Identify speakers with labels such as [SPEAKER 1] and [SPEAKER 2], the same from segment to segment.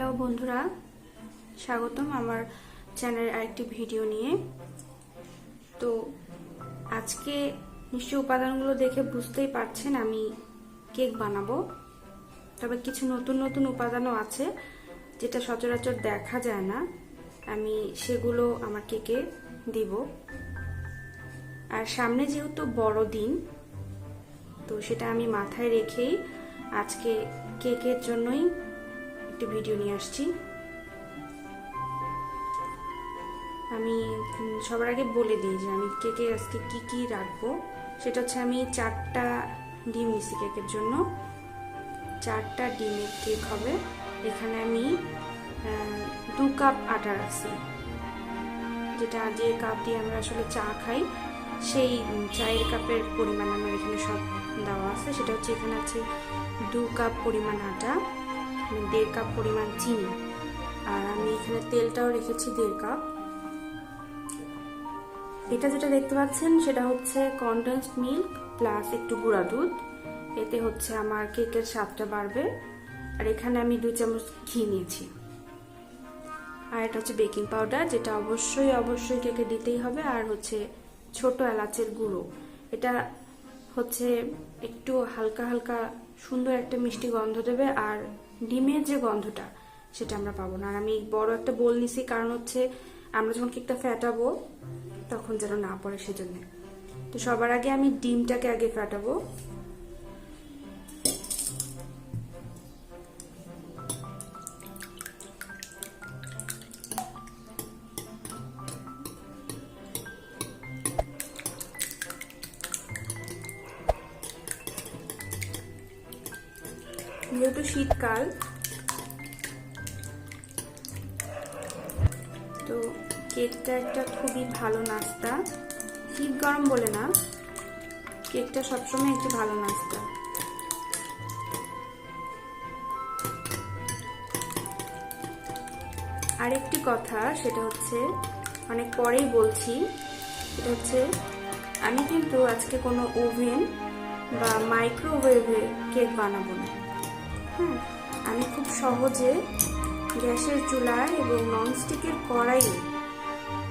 [SPEAKER 1] Hello বন্ধুরা, স্বাগতম আমার চ্যানেলের আরেকটি ভিডিও নিয়ে। তো আজকে নিশ্চয়ই উপাদানগুলো দেখে বুঝতেই পারছেন আমি কেক বানাবো। তবে কিছু নতুন নতুন উপাদানও আছে যেটা সচরাচর দেখা যায় না, আমি সেগুলো আমার কেকে দিব। আর সামনে যেহেতু বড়দিন, তো সেটা আমি মাথায় রেখেই আজকে কেকের জন্যই একটি ভিডিও নিয়ে আসছি। আমি সবার আগে বলে দিই যে আমি কেকে আজকে কি কি রাখবো। সেটা হচ্ছে আমি 4টা ডিম নিছি কেকের জন্য। 4টা ডিমের কেক হবে। এখানে আমি 2 কাপ আটা রাখছি, যেটা যে কাপ দিয়ে আমরা আসলে চা খাই সেই চায়ের কাপের পরিমাণ আমার এখানে সব দেওয়া আছে। সেটা হচ্ছে এখানে আছে 2 কাপ পরিমাণ আটা, 1.5 কাপ পরিমাণ চিনি, আর আমি এখানে তেলটাও রেখেছি 1.5 কাপ। এটা যেটা দেখতে পাচ্ছেন সেটা হচ্ছে কনডেন্সড মিল্ক প্লাস একটু গুঁড়া দুধ। এতে হচ্ছে আমার কেকের স্বাদটা বাড়বে। আর এখানে আমি 2 চামচ ঘি নিয়েছি। আর এটা হচ্ছে বেকিং পাউডার, যেটা অবশ্যই কেকে দিতেই হবে। আর হচ্ছে ছোট এলাচের গুঁড়ো। এটা হচ্ছে একটু হালকা হালকা সুন্দর একটা মিষ্টি গন্ধ দেবে, আর ডিমের যে গন্ধটা সেটা আমরা পাবো না। আর আমি বড় একটা বোল নিছি, কারণ হচ্ছে আমরা যখন কেকটা ফেটাবো তখন যেন না পড়ে সেজন্য। তো সবার আগে আমি ডিমটাকে আগে ফেটাবো। যেহেতু শীতকাল, তো কেকটা একটা খুবই ভালো নাস্তা। শীত গরম বলে না, কেকটা সবসময় একটু ভালো নাস্তা। আরেকটি কথা, সেটা হচ্ছে অনেক পরেই বলছি, সেটা হচ্ছে আমি কিন্তু আজকে কোনো ওভেন বা মাইক্রোওয়েভে কেক বানাবো না। আমি খুব সহজে গ্যাসের চুলায় এবং ননস্টিকের কড়াইয়ে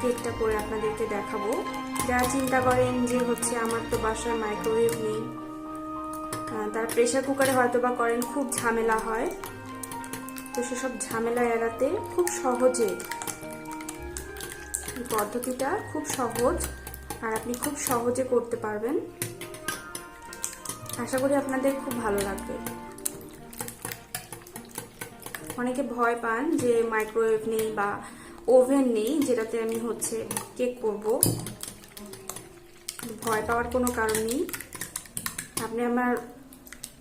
[SPEAKER 1] কেকটা করে আপনাদেরকে দেখাবো। যারা চিন্তা করেন যে হচ্ছে আমার তো বাসায় মাইক্রোওয়েভ নেই, তারা প্রেসার কুকারে হয়তো বা করেন, খুব ঝামেলা হয়। তো সেসব ঝামেলা এড়াতে খুব সহজে, পদ্ধতিটা খুব সহজ আর আপনি খুব সহজে করতে পারবেন। আশা করি আপনাদের খুব ভালো লাগবে। অনেকে ভয় পান যে মাইক্রোওয়েভ নেই বা ওভেন নেই যেটাতে আমি হচ্ছে কেক করব। ভয় পাওয়ার কোনো কারণ নেই। আপনি আমার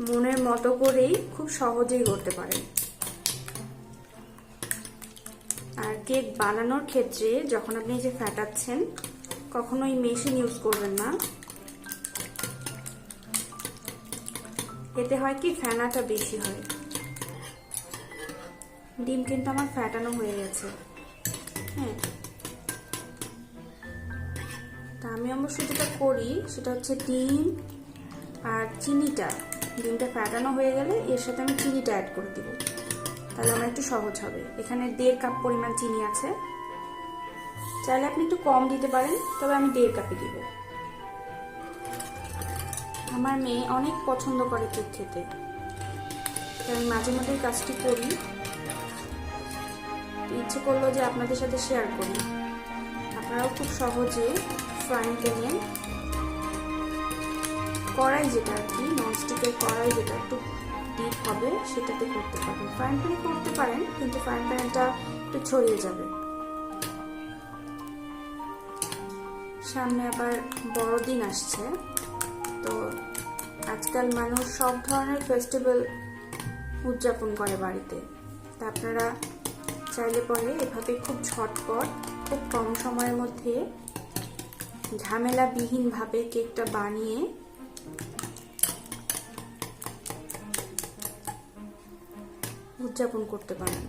[SPEAKER 1] মনের মতো করেই খুব সহজেই করতে পারেন। আর কেক বানানোর ক্ষেত্রে যখন আপনি যে ফেটাচ্ছেন, কখনোই মেশিন ইউজ করবেন না। এতে হয় কি, ফেনাটা বেশি হয়। ডিম কিন্তু আমার ফেটানো হয়ে গেছে। তা আমি অবশ্য যেটা করি সেটা হচ্ছে ডিম আর চিনিটা, ডিমটা ফেটানো হয়ে গেলে এর সাথে আমি চিনিটা অ্যাড করে দিব, তাহলে আমার একটু সহজ হবে। এখানে 1.5 কাপ পরিমাণ চিনি আছে। চাইলে আপনি একটু কম দিতে পারেন, তবে আমি 1.5 কাপই দিব। আমার মেয়ে অনেক পছন্দ করে কেক খেতে, তাই আমি মাঝে মাঝে কাজটি করি। ইচ্ছে করলো যে আপনাদের সাথে শেয়ার করি। আপনারাও খুব সহজে ফ্রাইং প্যানে, কড়াই যেটা আর কি, ননস্টিকের কড়াই যেটা একটু ডিপ হবে সেটাতে করতে পারেন। ফ্রাইং প্যানে করতে পারেন, কিন্তু ফ্রাইং প্যানটা একটু ছড়িয়ে যাবে। সামনে আবার বড়দিন আসছে, তো আজকাল মানুষ সব ধরনের ফেস্টিভ্যাল উদযাপন করে বাড়িতে। তা আপনারা চাইলে পরে এভাবে খুব ঝটপট, খুব কম সময়ের মধ্যে ঝামেলাবিহীনভাবে কেকটা বানিয়ে উদযাপন করতে পারেন।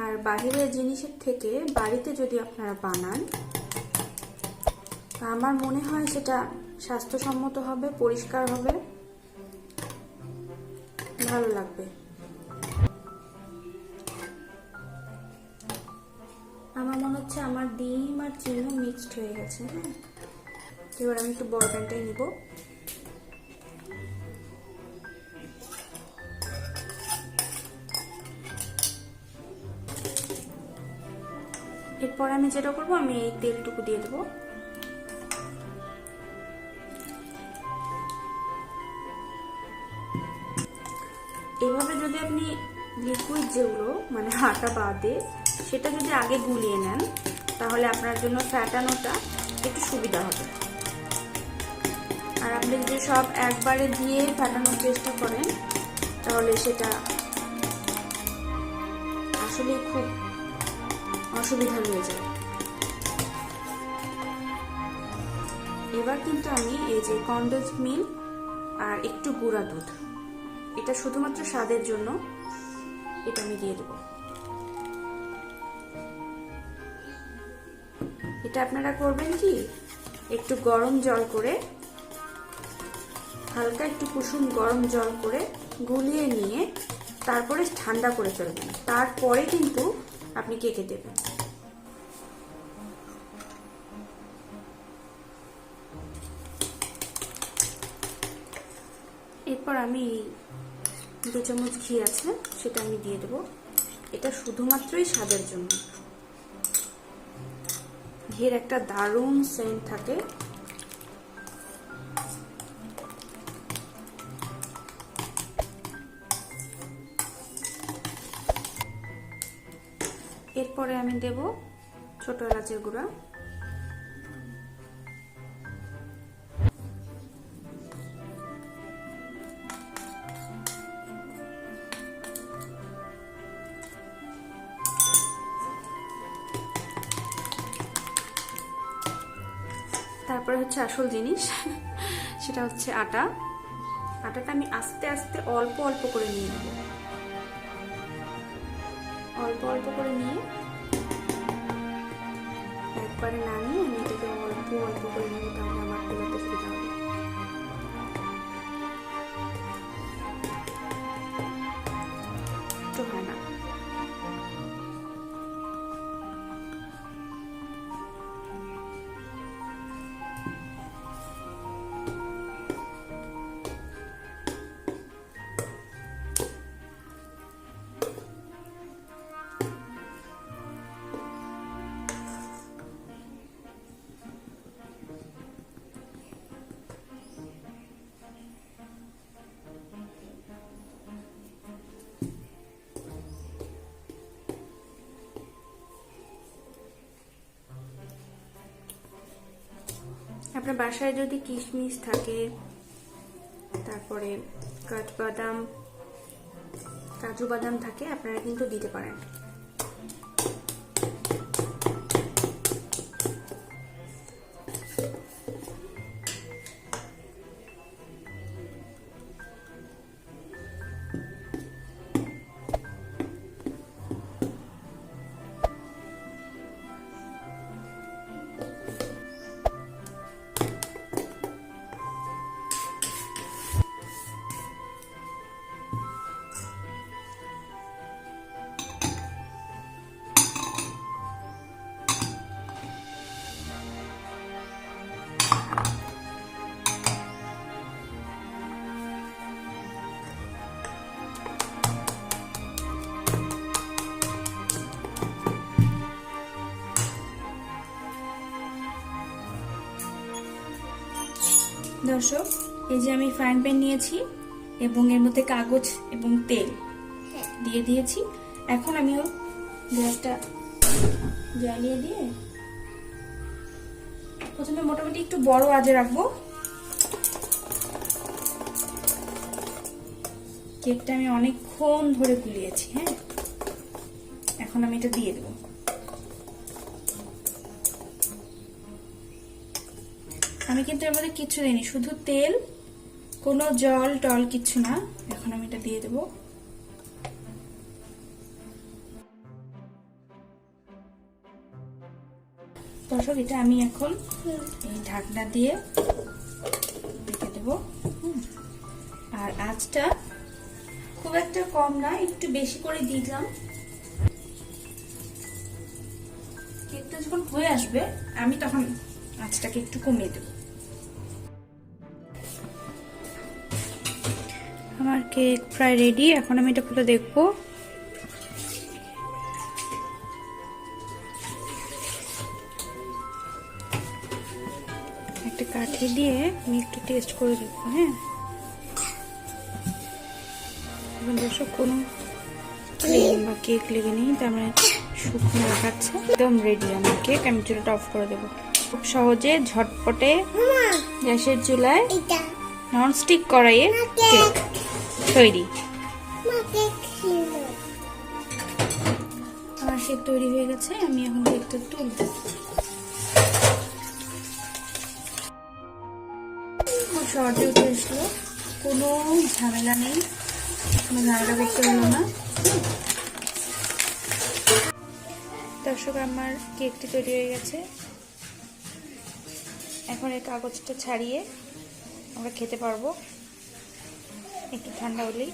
[SPEAKER 1] আর বাহিরের জিনিসের থেকে বাড়িতে যদি আপনারা বানান, আমার মনে হয় সেটা স্বাস্থ্যসম্মত হবে, পরিষ্কার হবে, ভালো লাগবে। আমার ডিম আর চিনি মিক্সড হয়ে গেছে। হ্যাঁ, এবার আমি একটু বড় প্যানটাই নিব। এরপর আমি যেটা করবো, আমি এই তেলটুকু দিয়ে দেবো। এভাবে যদি আপনি লিকুইড যেগুলো মানে আটা বাদে সেটা যদি আগে গুলিয়ে নেন, তাহলে আপনার জন্য ফ্যাটানোটা একটু সুবিধা হবে। আর আপনি যদি সব একবারে দিয়ে ফ্যাটানোর চেষ্টা করেন, তাহলে সেটা আসলে খুব অসুবিধা হয়ে যায়। এবার কিন্তু আমি এই যে কনডেন্সড মিল্ক আর একটু গুঁড়া দুধ, এটা শুধুমাত্র স্বাদের জন্য, এটা আমি দিয়ে দেব। এটা আপনারা করবেন কি, একটু গরম জল করে, হালকা একটু কুসুম গরম জল করে গুলিয়ে নিয়ে তারপরে ঠান্ডা করে ফেলবেন, তারপরে কিন্তু আপনি কেকে দেবেন। এরপর আমি 2 চামচ ঘি আছে, সেটা আমি দিয়ে দেব। এটা শুধুমাত্রই স্বাদের জন্য। ঘিয়ের একটা দারুণ সেন্ট থাকে। এরপরে আমি দেব ছোট এলাচের গুঁড়া, তারপরে হচ্ছে আসল জিনিস, সেটা হচ্ছে আটা। আটাটা আমি আস্তে আস্তে অল্প অল্প করে নিয়ে নেব। অল্প অল্প করে নিয়ে একবারে না নিয়ে আমি এটাকে অল্প অল্প করে নেব, তাহলে আমার পেলাতে সুবিধা হবে। তো হয় না। আপনার বাসায় যদি কিশমিশ থাকে, তারপরে কাঠবাদাম, কাজু বাদাম থাকে, আপনারা কিন্তু দিতে পারেন। দর্শক, এই যে আমি ফ্রাইং প্যান নিয়েছি এবং এর মধ্যে কাগজ এবং তেল দিয়ে দিয়েছি। এখন আমি গ্যাসটা জ্বালিয়ে দিয়ে প্রথমে মোটামুটি একটু বড় আঁচে রাখবো। কেকটা আমি অনেকক্ষণ ধরে গুলিয়েছি। হ্যাঁ, এখন আমি এটা দিয়ে দেবো। আমি কিন্তু এর মধ্যে কিচ্ছু দিইনি, শুধু তেল, কোনো জল টল কিচ্ছু না। এখন আমি এটা দিয়ে দেবো। দর্শক, এটা আমি এখন এই ঢাকনা দিয়ে ঢেকে দেবো। আর আঁচটা খুব একটা কম না, একটু বেশি করে দিলাম। কেকটা কেকটা যখন হয়ে আসবে আমি তখন আঁচটাকে একটু কমিয়ে দেব। আমার কেক প্রায় রেডি। এখন আমি এটা খুলে দেখবো। একটা কাঠি দিয়ে আমি একটু টেস্ট করে দেখবো। হ্যাঁ, এখন দর্শক কোনো ক্রিম বা কেক লেগে নেই, তার মানে শুকনো দেখাচ্ছে। একদম রেডি আমার কেক। আমি চুলাটা অফ করে দেবো। খুব সহজে ঝটপটে গ্যাসের চুলায় ননস্টিক কড়াইয়ে কেক তৈরি। আমার কেক তৈরি হয়ে গেছে। আমি এখন কেকটা তুলব। খুব সহজে উঠে আসলো, কোনো ঝামেলা নেই, কোনো ঝামেলা করতে হলো না। দর্শক, আমার কেকটি তৈরি হয়ে গেছে। এখন এই কাগজটা ছাড়িয়ে আমরা খেতে পারবো একটু ঠান্ডা হলেই।